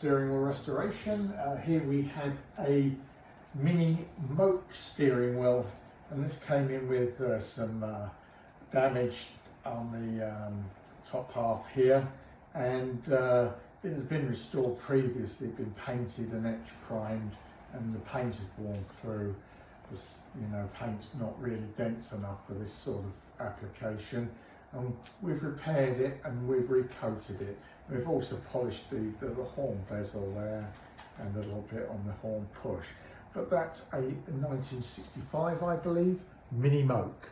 steering wheel restoration. Here we have a mini Moke steering wheel, and this came in with some damage on the top half here, and it had been restored previously, been painted and etch primed, and the paint had worn through. This, paint's not really dense enough for this sort of application, and we've repaired it and we've recoated it. We've also polished the horn bezel there and a little bit on the horn push. But that's a 1965, I believe, Mini Moke.